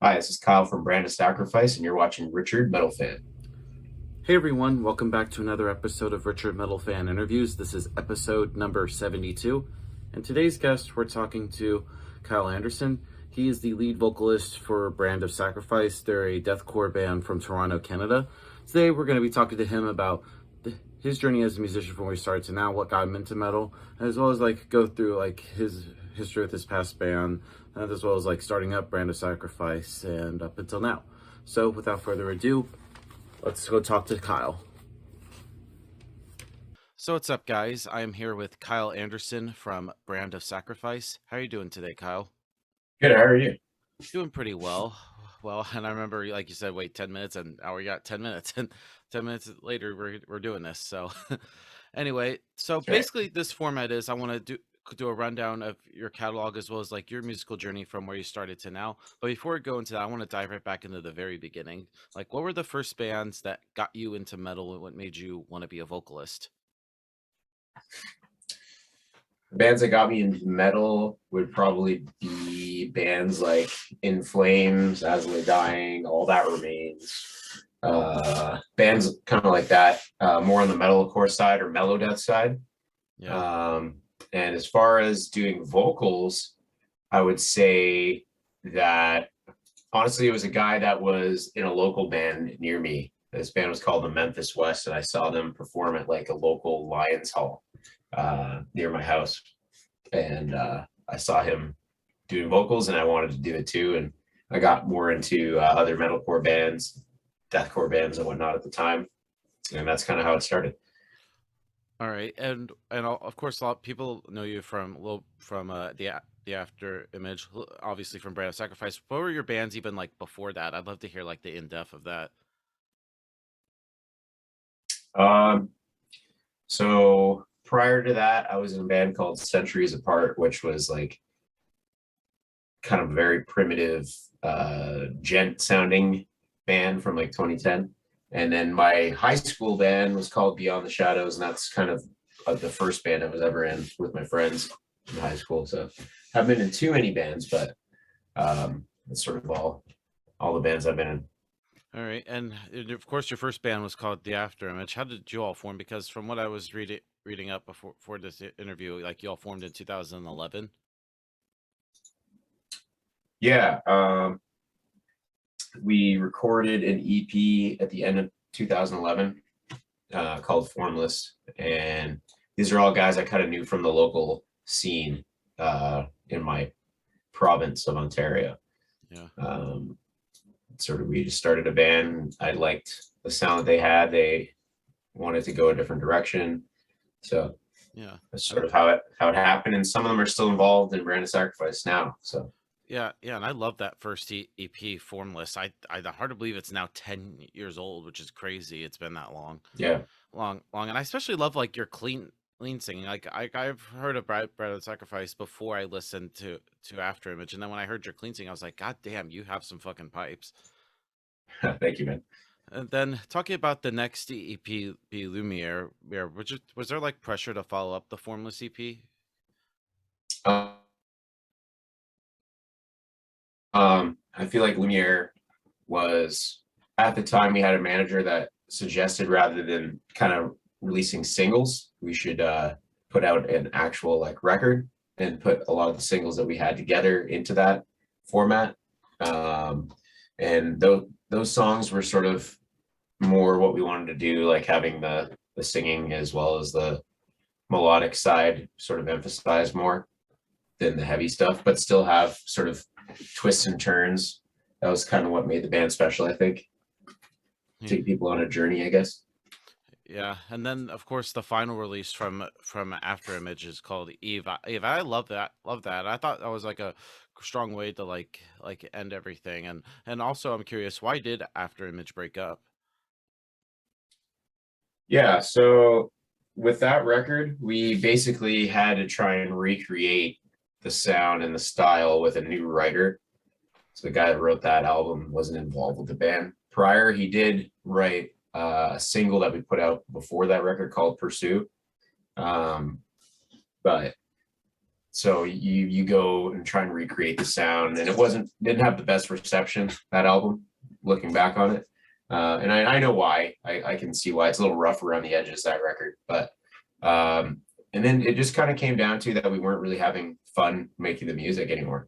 Hi, this is Kyle from Brand of Sacrifice, and you're watching RichardMetalFan. Hey everyone, welcome back to another episode of Richard Metal Fan Interviews. This is episode number 72. And today's guest, we're talking to Kyle Anderson. He is the lead vocalist for Brand of Sacrifice. They're a deathcore band from Toronto, Canada. Today we're going to be talking to him about his journey as a musician from where he started to now, what got him into metal, as well as go through his history with his past band, and as well as starting up Brand of Sacrifice and up until now. So without further ado, let's go talk to Kyle. So what's up, guys? I am here with Kyle Anderson from Brand of Sacrifice. How are you doing today, Kyle? Good, how are you? Doing pretty well. Well, and I remember, like you said, wait 10 minutes, and now we got 10 minutes, and 10 minutes later, we're doing this. So, anyway, so That's right. basically, this format is I want to do a rundown of your catalog as well as your musical journey from where you started to now. But before we go into that, I want to dive right back into the very beginning. Like, what were the first bands that got you into metal, and what made you want to be a vocalist? The bands that got me into metal would probably be bands like In Flames, As I Lay Dying, All That Remains. Bands kind of like that, more on the metalcore side or mellow death side. Yeah. And as far as doing vocals, I would say that honestly, it was a guy that was in a local band near me. This band was called the Memphis West, and I saw them perform at like a local Lions Hall near my house. And I saw him doing vocals, and I wanted to do it too. And I got more into other metalcore bands, deathcore bands, and whatnot at the time. And that's kind of how it started. All right, and of course, a lot of people know you from the After Image, obviously from Brand of Sacrifice. What were your bands even like before that? I'd love to hear like the in depth of that. Um, so prior to that, I was in a band called Centuries Apart, which was like kind of a very primitive, gent sounding band from like 2010. And then my high school band was called Beyond the Shadows, and that's kind of the first band I was ever in with my friends in high school. So I haven't been in too many bands, but it's sort of all the bands I've been in. All right, and of course, your first band was called the After Image. How did you all form? Because from what I was reading up before for this interview, like you all formed in 2011. Yeah, we recorded an EP at the end of 2011 called Formless, and these are all guys I kind of knew from the local scene in my province of Ontario. Yeah. Sort of, we just started a band. I liked the sound that they had. They wanted to go a different direction, so Yeah. that's And sort of how it happened. And some of them are still involved in Brand of Sacrifice now. So yeah, and I love that first EP, Formless. I hard to believe it's now 10 years old, which is crazy. It's been that long. yeah, Long, and I especially love like your clean singing. Like I've heard of Bread of Sacrifice before I listened to After Image, and then when I heard your clean singing, I was like, God damn, you have some fucking pipes. thank you, man. And then talking about the next EP, be Lumiere, was there like pressure to follow up the Formless EP? Um, I feel like Lumiere was, at the time, we had a manager that suggested rather than kind of releasing singles, we should put out an actual like record and put a lot of the singles that we had together into that format. Um, and those songs were sort of more what we wanted to do, like having the singing as well as the melodic side sort of emphasized more than the heavy stuff, but still have sort of twists and turns. That was kind of what made the band special, I think. Yeah. Take people on a journey, I guess. Yeah, and then of course the final release from After Image is called Eve. Eve, I love that. Love that. I thought that was like a strong way to like end everything. And also I'm curious, why did After Image break up? Yeah, so with that record, we basically had to try and recreate the sound and the style with a new writer. So the guy that wrote that album wasn't involved with the band prior. He did write a single that we put out before that record called Pursue. But So you go and try and recreate the sound, and it didn't have the best reception, that album, looking back on it. And I know why. I can see why. It's a little rough around the edges, that record. But and then it just kind of came down to that we weren't really having fun making the music anymore.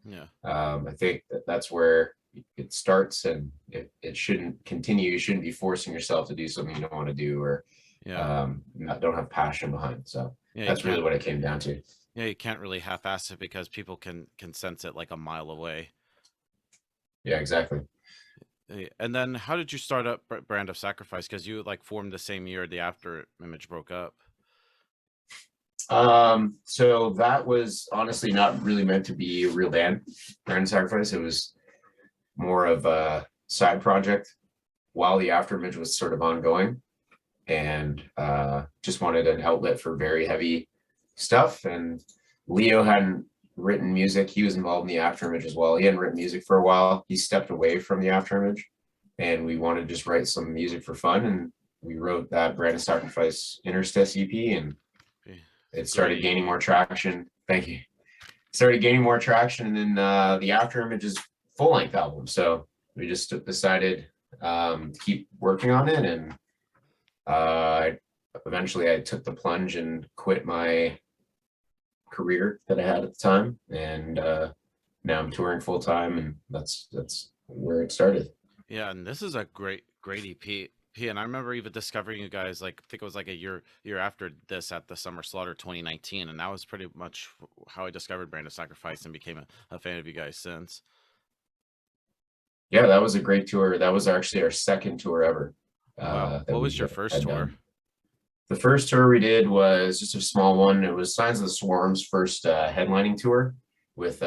Yeah. I think that's where it starts, and it shouldn't continue. You shouldn't be forcing yourself to do something you don't want to do, or don't have passion behind. So that's really what it came down to. Yeah, you can't really half-ass it because people can sense it like a mile away. Yeah, exactly. And then how did you start up Brand of Sacrifice? Because you like formed the same year the After Image broke up. So that was honestly not really meant to be a real band, Brand of Sacrifice. It was more of a side project while the After Image was sort of ongoing, and just wanted an outlet for very heavy stuff. And Leo hadn't written music. He was involved in the After Image as well. He hadn't written music for a while. He stepped away from the After Image, and we wanted to just write some music for fun. And we wrote that Brand of Sacrifice Interstice EP, and it started gaining more traction. Thank you. Started gaining more traction, and then the After Image's full-length album. So we just decided to keep working on it, and eventually I took the plunge and quit my career that I had at the time, and now I'm touring full time, and that's where it started. Yeah, and this is a great EP. And I remember even discovering you guys, like, I think it was like a year after this at the Summer Slaughter 2019, and that was pretty much how I discovered Brand of Sacrifice and became a fan of you guys since. Yeah, that was a great tour. That was actually our second tour ever. Wow. What was your first tour? The first tour we did was just a small one. It was Signs of the Swarm's first headlining tour, with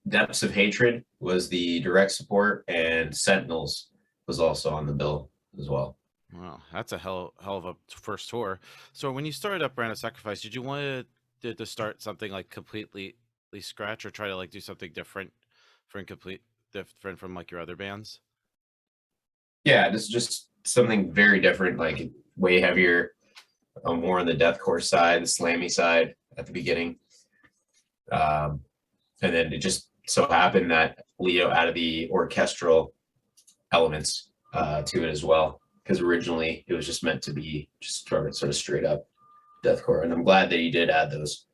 Depths of Hatred was the direct support, and Sentinels was also on the bill as well. Wow, that's a hell of a first tour. So when you started up Brand of Sacrifice, did you want to start something like completely scratch, or try to like do something different from like your other bands? Yeah, this is just something very different, like way heavier, more on the deathcore side, the slammy side at the beginning. And then it just so happened that Leo added the orchestral elements to it as well, because originally it was just meant to be just sort of straight up deathcore, and I'm glad that he did add those.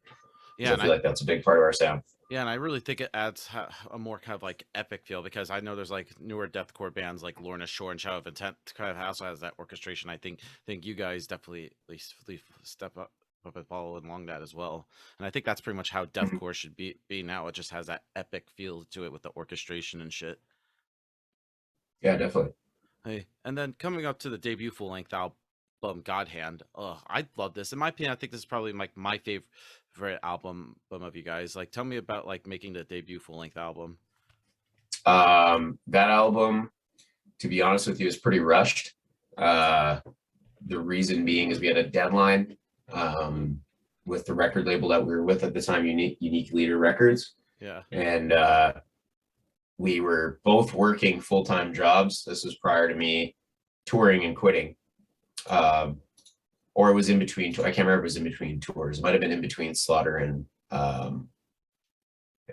Yeah, I feel like that's a big part of our sound. Yeah, and I really think it adds a more kind of like epic feel, because I know there's like newer deathcore bands like Lorna Shore and Shadow of Intent kind of also has that orchestration. I think you guys definitely at least step up and follow along that as well. And I think that's pretty much how deathcore should be now. It just has that epic feel to it with the orchestration and shit. Yeah, definitely. Hey, and then coming up to the debut full-length album, God Hand. Oh, I love this. In my opinion, I think this is probably like my favorite album of you guys. Like, tell me about like making the debut full-length album. That album, to be honest with you, is pretty rushed. The reason being is we had a deadline with the record label that we were with at the time, Unique Leader Records. Yeah. And we were both working full-time jobs. This was prior to me touring and quitting. Or it was in between. I can't remember if it was in between tours. It might have been in between Slaughter and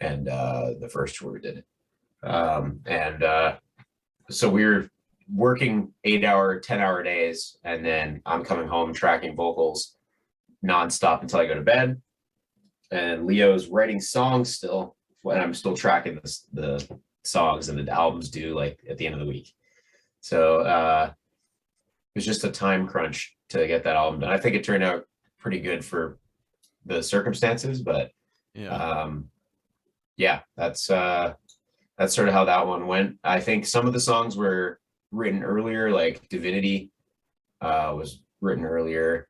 the first tour we did. So we were working 8-hour, 10-hour days, and then I'm coming home tracking vocals nonstop until I go to bed. And Leo's writing songs still, when I'm still tracking the songs, and the albums due like at the end of the week. So it was just a time crunch to get that album done. I think it turned out pretty good for the circumstances, but yeah, that's sort of how that one went. I think some of the songs were written earlier, like Divinity was written earlier.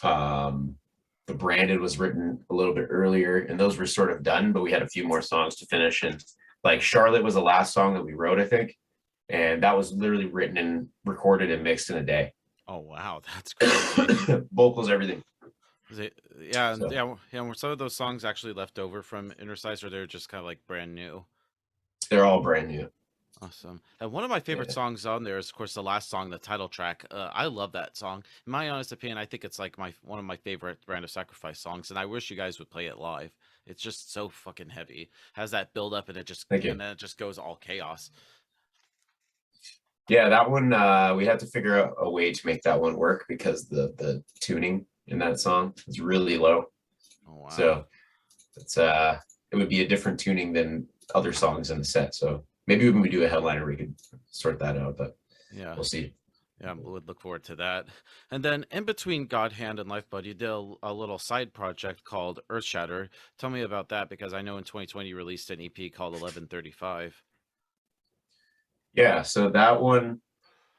The Branded was written a little bit earlier, and those were sort of done, but we had a few more songs to finish. And like Charlotte was the last song that we wrote, I think. And that was literally written and recorded and mixed in a day. Oh, wow. That's crazy. Vocals, everything. Yeah. Were some of those songs actually left over from Inner Size, or they're just kind of like brand new? They're all brand new. Awesome. And one of my favorite Yeah. songs on there is, of course, the last song, the title track. I love that song. In my honest opinion, I think it's like one of my favorite Brand of Sacrifice songs, and I wish you guys would play it live. It's just so fucking heavy. Has that build up, and Thank you. then it just goes all chaos. Yeah, that one we had to figure out a way to make that one work because the tuning in that song is really low. Oh wow. So it's it would be a different tuning than other songs in the set. So maybe when we do a headliner we could sort that out, but Yeah. we'll see. Yeah, I would look forward to that. And then in between God Hand and Lifeblood, you did a little side project called Earthshatter. Tell me about that because I know in 2020 you released an EP called 1135. Yeah, so that one,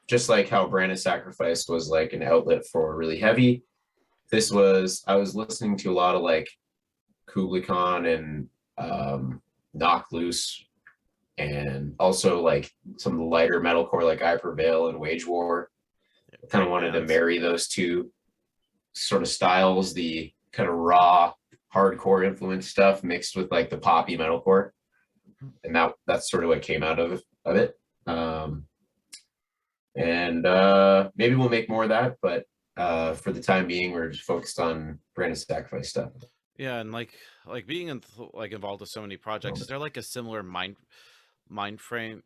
just like how Branded Sacrifice was like an outlet for really heavy, I was listening to a lot of like Kublai Khan and Knock Loose, and also like some of the lighter metalcore like I Prevail and Wage War. Yeah, Kind of wanted to marry those two sort of styles, the kind of raw hardcore influence stuff mixed with like the poppy metalcore, and that's sort of what came out of it. And maybe we'll make more of that, but for the time being, we're just focused on Branded Sacrifice stuff. Yeah, and like being like involved with so many projects, is there like a similar mind frame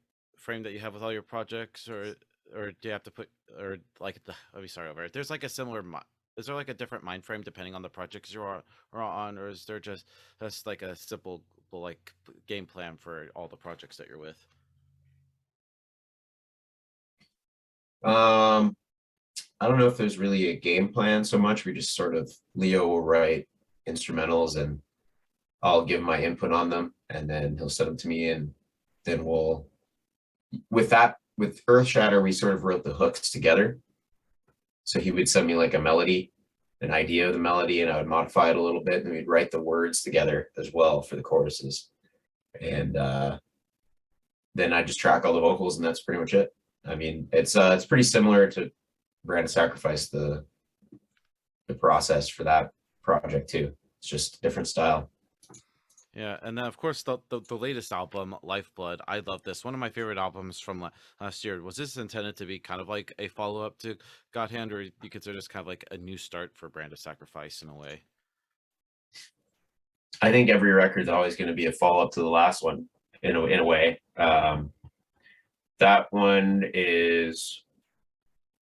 that you have with all your projects, or do you have to put or like the let me start over. There's like a similar is there like a different mind frame depending on the projects are on, or is there just like a simple like game plan for all the projects that you're with? I don't know if there's really a game plan so much. We just sort of Leo will write instrumentals and I'll give my input on them, and then he'll send them to me, and then we'll with Earthshatter we sort of wrote the hooks together. So he would send me like a melody, an idea of the melody, and I would modify it a little bit, and we'd write the words together as well for the choruses. And then I just track all the vocals, and that's pretty much it. I mean, it's pretty similar to Brand of Sacrifice, the process for that project too. It's just a different style. Yeah, and then of course the latest album, Lifeblood. I love this. One of my favorite albums from last year. Was this intended to be kind of like a follow up to God Hand, or you consider this kind of like a new start for Brand of Sacrifice in a way? I think every record is always going to be a follow up to the last one in a way. That one is,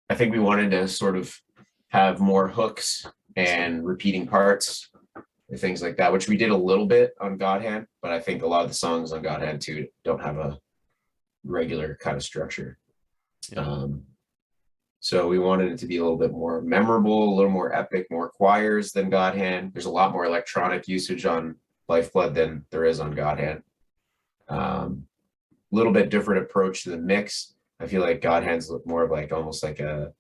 I think we wanted to sort of have more hooks and repeating parts and things like that, which we did a little bit on God Hand, but I think a lot of the songs on God Hand too don't have a regular kind of structure. Yeah. So we wanted it to be a little bit more memorable, a little more epic, more choirs than God Hand. There's a lot more electronic usage on Lifeblood than there is on God Hand. Little bit different approach to the mix. I feel like God Hand's look more of like almost like a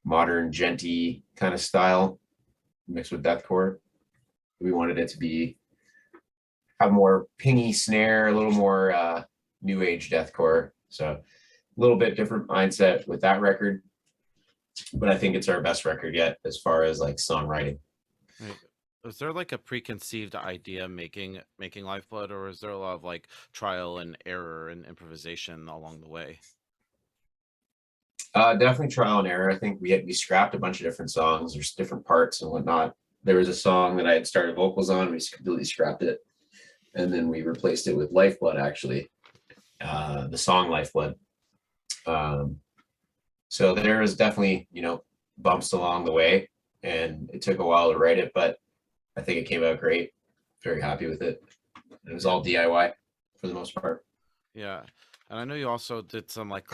modern djenty kind of style mixed with deathcore. We wanted it to have more pingy snare, a little more new age deathcore. So a little bit different mindset with that record, but I think it's our best record yet as far as like songwriting. Right. Was there like a preconceived idea making Lifeblood, or is there a lot of like trial and error and improvisation along the way? Definitely trial and error. I think we scrapped a bunch of different songs. There's different parts and whatnot. There was a song that I had started vocals on. We completely scrapped it, and then we replaced it with Lifeblood. Actually, the song Lifeblood. So there was definitely bumps along the way, and it took a while to write it, but I think it came out great. Very happy with it. It was all DIY for the most part. Yeah, and I know you also did some like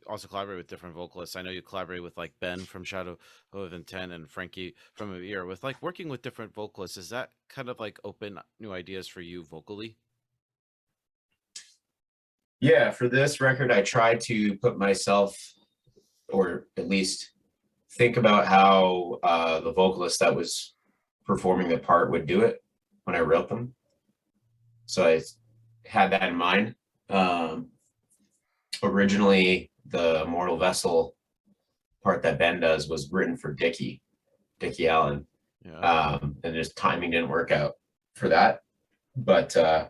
also collaborate with different vocalists. I know you collaborated with like Ben from Shadow of Intent and Frankie from A Ear. With like working with different vocalists, is that kind of like open new ideas for you vocally? Yeah, for this record, I tried to put myself, or at least think about how the vocalist that was performing the part would do it when I wrote them. So I had that in mind. Originally, the Mortal Vessel part that Ben does was written for Dickie Allen. Yeah. And just timing didn't work out for that. But I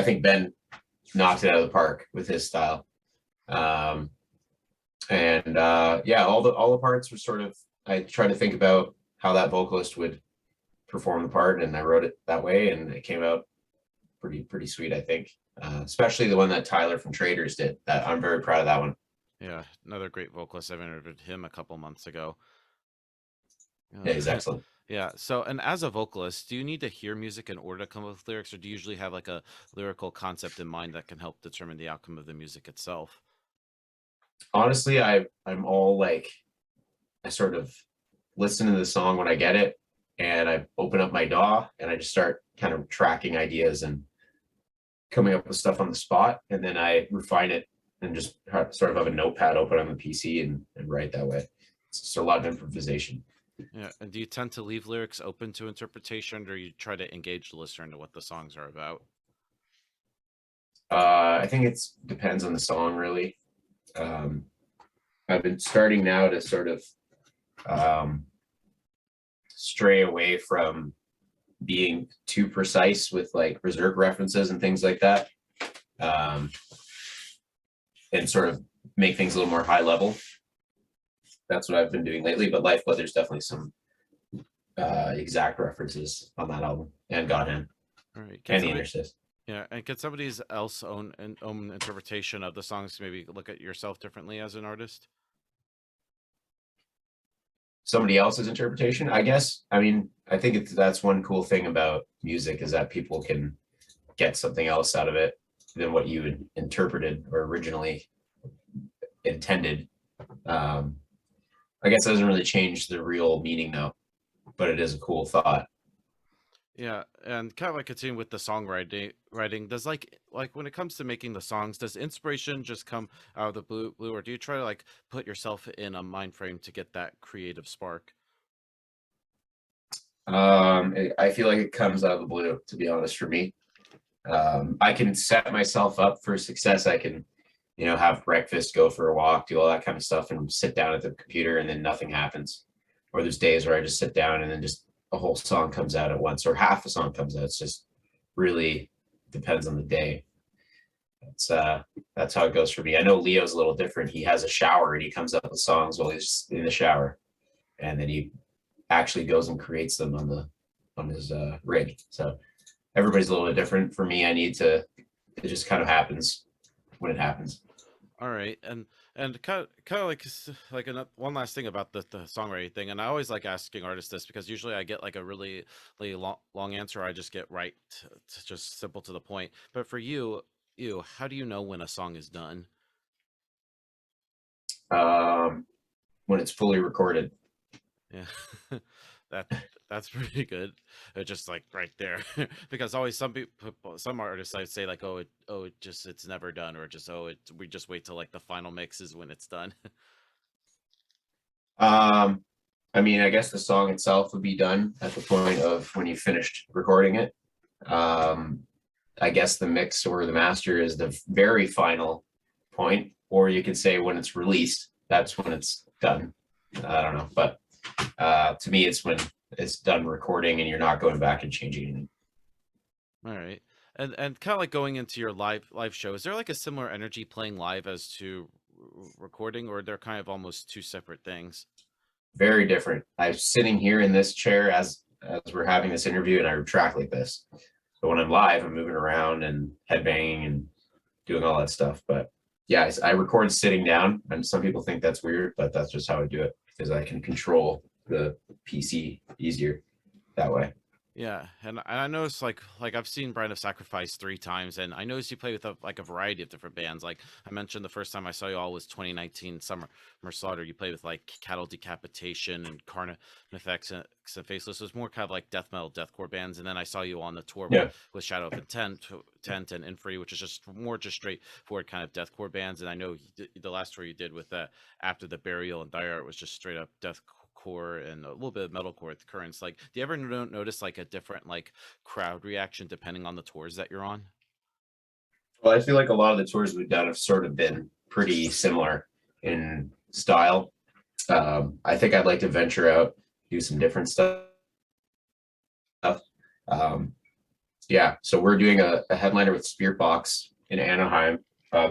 think Ben knocked it out of the park with his style. Yeah, all the parts were sort of, I tried to think about how that vocalist would perform the part, and I wrote it that way, and it came out pretty sweet, I think. Especially the one that Tyler from Traders did. That I'm very proud of that one. Yeah, another great vocalist. I've interviewed him a couple months ago. Yeah, he's excellent. Yeah. So, and as a vocalist, do you need to hear music in order to come up with lyrics, or do you usually have like a lyrical concept in mind that can help determine the outcome of the music itself? Honestly, I'm all like, I sort of listen to the song when I get it, and I open up my DAW and I just start kind of tracking ideas and coming up with stuff on the spot, and then I refine it and just sort of have a notepad open on the PC and write that way. It's a lot of improvisation. Yeah. And do you tend to leave lyrics open to interpretation, or you try to engage the listener into what the songs are about? I think it depends on the song, really. I've been starting now to sort of stray away from being too precise with like Berserk references and things like that, and sort of make things a little more high level. That's what I've been doing lately. But Lifeblood, there's definitely some exact references on that album, and Godhand. All right. And the Interstice. Yeah, and can somebody else own interpretation of the songs maybe look at yourself differently as an artist? Somebody else's interpretation, I guess. I mean, I think that's one cool thing about music, is that people can get something else out of it than what you had interpreted or originally intended. I guess it doesn't really change the real meaning though, but it is a cool thought. Yeah, and kind of like continuing with the songwriting, does like when it comes to making the songs, does inspiration just come out of the blue, or do you try to like put yourself in a mind frame to get that creative spark? I feel like it comes out of the blue, to be honest, for me. I can set myself up for success. I can, have breakfast, go for a walk, do all that kind of stuff, and sit down at the computer, and then nothing happens. Or there's days where I just sit down and then just a whole song comes out at once, or half a song comes out. It's just really depends on the day. That's how it goes for me. I know Leo's a little different. He has a shower and he comes up with songs while he's in the shower, and then he actually goes and creates them on his rig. So everybody's a little bit different. For me, it just kind of happens when it happens. All right, and kind of like one last thing about the songwriting thing, and I always like asking artists this, because usually I get like a really long answer. I just get right to just simple to the point. But for you, how do you know when a song is done? When it's fully recorded. Yeah, that's pretty good. Just like right there, because always some artists I say like, it's never done, or just we just wait till like the final mix is when it's done. I mean, I guess the song itself would be done at the point of when you finished recording it. I guess the mix or the master is the very final point, or you could say when it's released, that's when it's done. I don't know, but to me, it's when it's done recording and you're not going back and changing anything. All right. And kind of like going into your live show, is there like a similar energy playing live as to recording, or they're kind of almost two separate things? Very different. I'm sitting here in this chair as we're having this interview, and I track like this. So when I'm live, I'm moving around and headbanging and doing all that stuff. But yeah, I record sitting down, and some people think that's weird, but that's just how I do it, because I can control the PC easier that way. Yeah, and I noticed like I've seen Brand of Sacrifice 3 times, and I noticed you play with a variety of different bands. Like I mentioned, the first time I saw you all was 2019 Summer Slaughter. You played with like Cattle Decapitation and Carnifex and Faceless. It was more kind of like death metal, deathcore bands. And then I saw you on the tour with Shadow of Intent and Infree, which is just straightforward kind of deathcore bands. And I know the last tour you did with After the Burial and Dire Art was just straight up deathcore and a little bit of metalcore with Currents. Like, do you ever notice like a different like crowd reaction depending on the tours that you're on? Well, I feel like a lot of the tours we've done have sort of been pretty similar in style. I think I'd like to venture out, do some different stuff. Yeah, so we're doing a headliner with Spirit Box in Anaheim,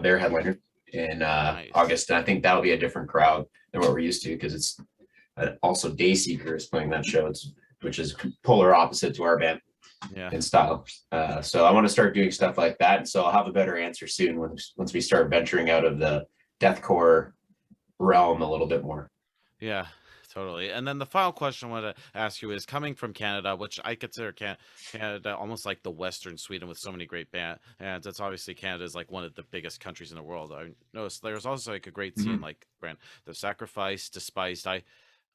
their headliner in Nice. August. And I think that'll be a different crowd than what we're used to, because it's also Dayseeker is playing that show, which is polar opposite to our band in style. So I want to start doing stuff like that. And so I'll have a better answer soon once we start venturing out of the deathcore realm a little bit more. Yeah, totally. And then the final question I want to ask you is, coming from Canada, which I consider Canada almost like the Western Sweden with so many great bands. It's obviously Canada is like one of the biggest countries in the world. I noticed there's also like a great scene like Brand The Sacrifice, Despised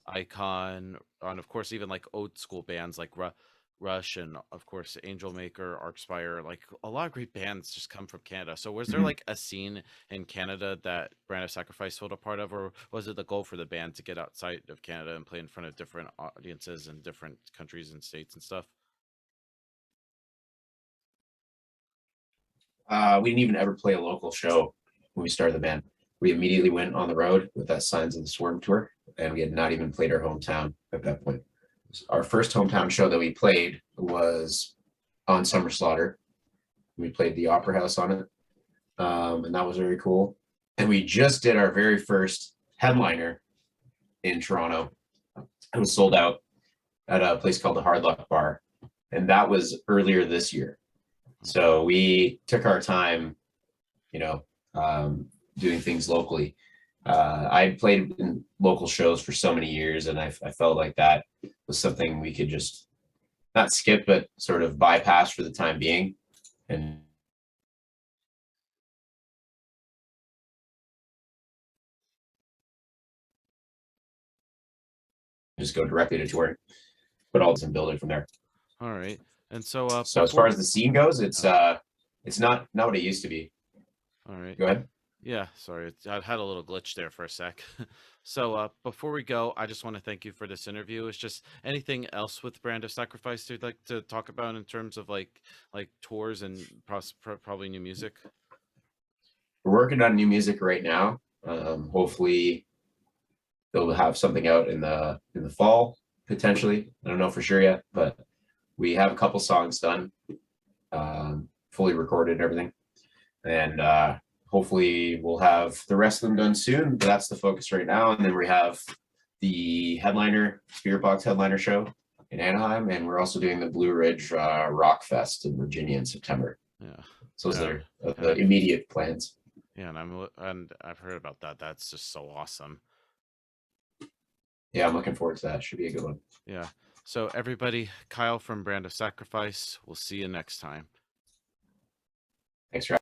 Icon, and of course even like old school bands like Rush, and of course Angel Maker, Arcspire. Like a lot of great bands just come from Canada. So was there like a scene in Canada that Brand of Sacrifice filled a part of, or was it the goal for the band to get outside of Canada and play in front of different audiences in different countries and states and stuff? We didn't even ever play a local show when we started the band. We immediately went on the road with that Signs of the Swarm tour, and we had not even played our hometown at that point. Our first hometown show that we played was on Summer Slaughter. We played the Opera House on it, and that was very cool. And we just did our very first headliner in Toronto. It was sold out at a place called the Hard Luck Bar, and that was earlier this year. So we took our time, doing things locally. I played in local shows for so many years, and I felt like that was something we could just not skip, but sort of bypass for the time being, and just go directly to touring, put all this and build it from there. All right. And so So as far as the scene goes, it's not what it used to be. all right. Go ahead. Yeah, sorry, I had a little glitch there for a sec. So before we go, I just want to thank you for this interview. Is just anything else with Brand of Sacrifice you'd like to talk about in terms of like tours and probably new music? We're working on new music right now. Hopefully they'll have something out in the fall, potentially. I don't know for sure yet, but we have a couple songs done, fully recorded and everything. And hopefully we'll have the rest of them done soon, but that's the focus right now. And then we have the Spirit Box headliner show in Anaheim, and we're also doing the Blue Ridge Rock Fest in Virginia in September. Yeah. So those are the immediate plans. Yeah, and I've heard about that. That's just so awesome. Yeah, I'm looking forward to that. Should be a good one. Yeah. So everybody, Kyle from Brand of Sacrifice, we'll see you next time. Thanks for